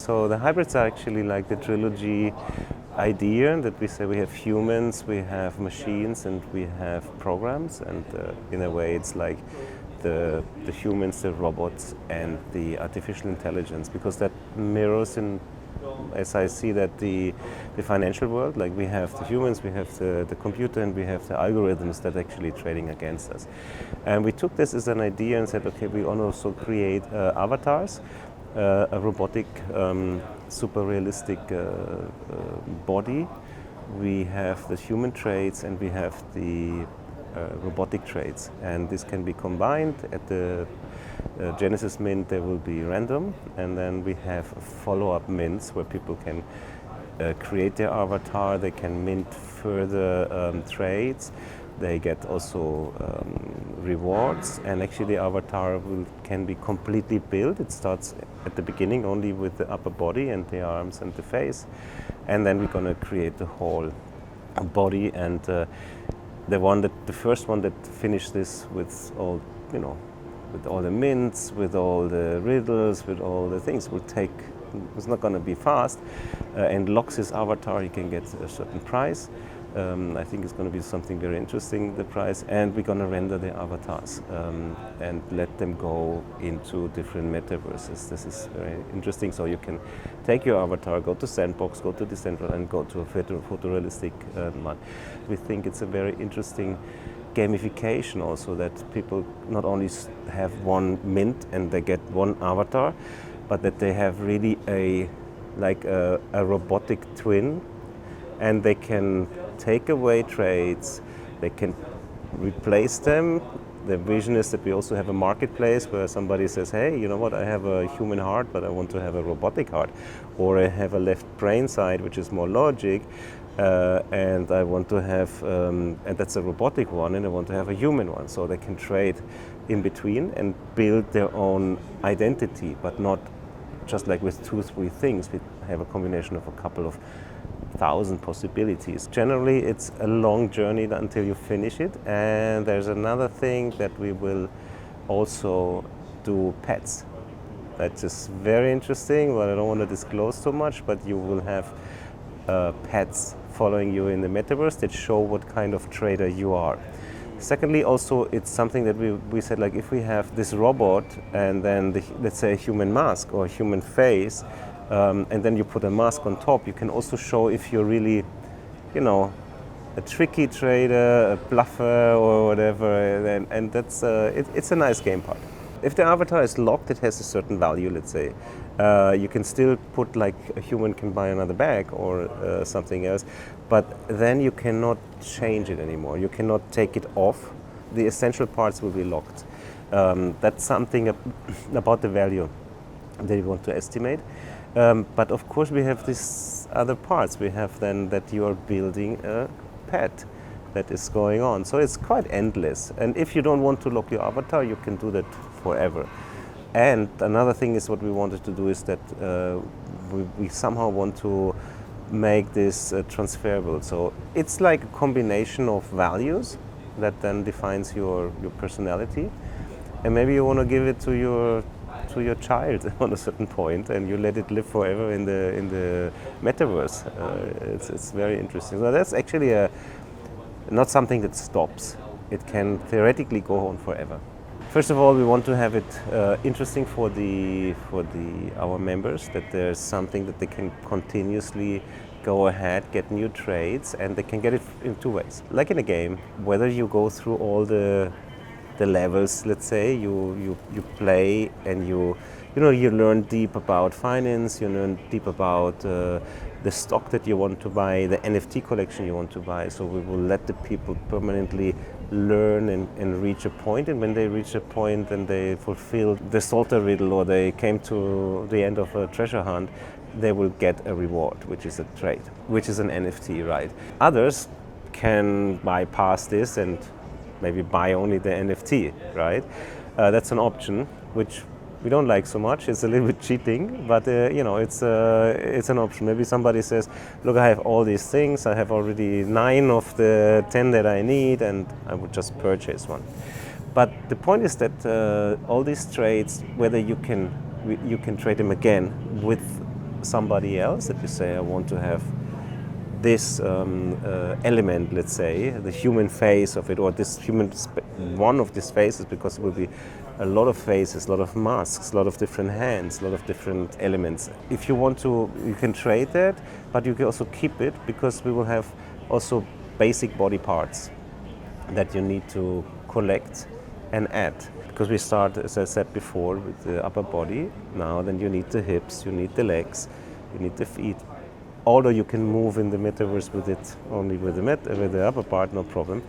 So the hybrids are actually like the trilogy idea that we say we have humans, we have machines, and we have programs. And in a way, it's like the humans, the robots, and the artificial intelligence, because that mirrors in, as I see that, the financial world. Like we have the humans, we have the computer, and we have the algorithms that are actually trading against us. And we took this as an idea and said, okay, we want to also create avatars, a robotic, super realistic body. We have the human traits and we have the robotic traits, and this can be combined. At the Genesis mint they will be random, and then we have follow-up mints where people can create their avatar, they can mint further traits, they get also rewards, and actually the avatar can be completely built. It starts at the beginning only with the upper body and the arms and the face, and then we're going to create the whole body. And the first one that finished this with all, with all the mints, with all the riddles, with all the things, it's not going to be fast, and locks his avatar, he can get a certain price. I think it's going to be something very interesting, the price, and we're going to render the avatars and let them go into different metaverses. This is very interesting. So you can take your avatar, go to Sandbox, go to Decentraland, and go to a photorealistic one. We think it's a very interesting gamification also, that people not only have one mint and they get one avatar, but that they have really a robotic twin, and they can take away traits, they can replace them. The vision is that we also have a marketplace where somebody says, hey, you know what, I have a human heart, but I want to have a robotic heart. Or I have a left brain side, which is more logic, and I want to have, and that's a robotic one, and I want to have a human one. So they can trade in between and build their own identity, but not just like with 2-3 things. We have a combination of a couple of 1,000 possibilities. Generally, it's a long journey until you finish it. And there's another thing that we will also do pets. That's just very interesting, but I don't want to disclose too much. But you will have pets following you in the metaverse that show what kind of trader you are. Secondly, also, it's something that we said, like, if we have this robot and then let's say a human mask or a human face, and then you put a mask on top, you can also show if you're really, a tricky trader, a bluffer or whatever, and that's it's a nice game part. If the avatar is locked, it has a certain value, let's say. You can still put, like, a human can buy another bag or something else, but then you cannot change it anymore. You cannot take it off. The essential parts will be locked. That's something about the value that we want to estimate. But of course we have these other parts. We have then that you are building a pet that is going on. So it's quite endless. And if you don't want to lock your avatar, you can do that forever. And another thing is what we wanted to do is that we somehow want to make this transferable. So it's like a combination of values that then defines your personality. And maybe you want to give it to your child on a certain point, and you let it live forever in the metaverse. It's very interesting. So that's actually not something that stops. It can theoretically go on forever. First of all, we want to have it interesting for our members, that there's something that they can continuously go ahead, get new trades, and they can get it in 2 ways. Like in a game, whether you go through all the levels, let's say, you play and you learn deep about finance, you learn deep about the stock that you want to buy, the NFT collection you want to buy. So we will let the people permanently learn and reach a point, and when they reach a point and they fulfill the Salter riddle or they came to the end of a treasure hunt, they will get a reward, which is a trade, which is an NFT, right? Others can bypass this and maybe buy only the NFT, right? That's an option, which we don't like so much. It's a little bit cheating, but it's an option. Maybe somebody says, look, I have all these things. I have already 9 of the 10 that I need, and I would just purchase one. But the point is that all these trades, whether you can trade them again with somebody else, that you say, I want to have this element, let's say, the human face of it, or this one of these faces, because it will be a lot of faces, a lot of masks, a lot of different hands, a lot of different elements. If you want to, you can trade that, but you can also keep it, because we will have also basic body parts that you need to collect and add. Because we start, as I said before, with the upper body. Now then you need the hips, you need the legs, you need the feet. Although you can move in the metaverse with it only with the upper part, no problem.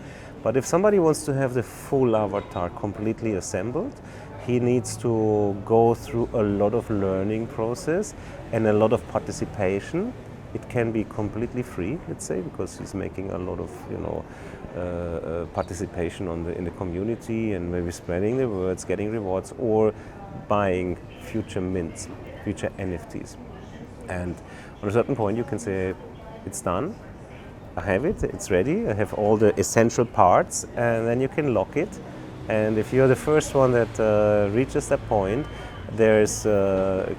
But if somebody wants to have the full avatar completely assembled, he needs to go through a lot of learning process and a lot of participation. It can be completely free, let's say, because he's making a lot of, participation in the community, and maybe spreading the words, getting rewards, or buying future mints, future NFTs. And on a certain point, you can say, it's done, I have it, it's ready, I have all the essential parts, and then you can lock it. And if you're the first one that reaches that point, there's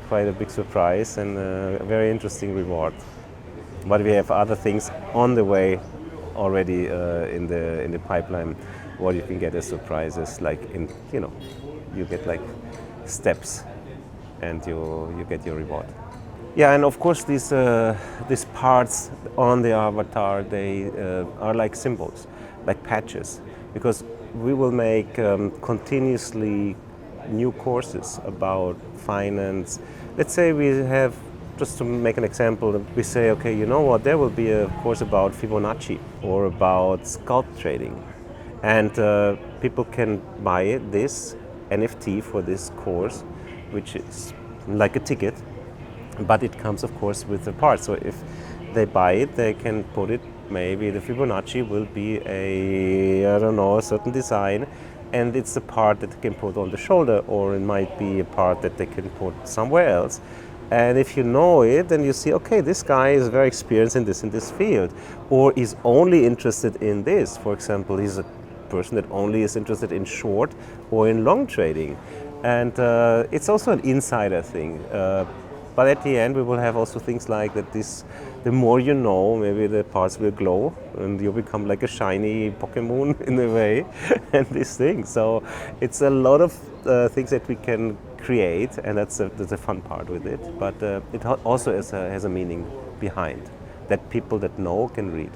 quite a big surprise and a very interesting reward. But we have other things on the way already in the pipeline, what you can get as surprises, like you get like steps, and you get your reward. Yeah, and of course these parts on the avatar, they are like symbols, like patches, because we will make continuously new courses about finance. Let's say we have, just to make an example, we say, okay, you know what, there will be a course about Fibonacci or about scalp trading, and people can buy this NFT for this course, which is like a ticket. But it comes, of course, with the part. So if they buy it, they can put it, maybe the Fibonacci will be a certain design, and it's a part that they can put on the shoulder, or it might be a part that they can put somewhere else. And if you know it, then you see, okay, this guy is very experienced in this field, or is only interested in this. For example, he's a person that only is interested in short or in long trading. And it's also an insider thing. But at the end, we will have also things like that. The more you know, maybe the parts will glow, and you become like a shiny Pokemon in a way, and this thing. So it's a lot of things that we can create, and that's a fun part with it. But it also has a meaning behind that people that know can read.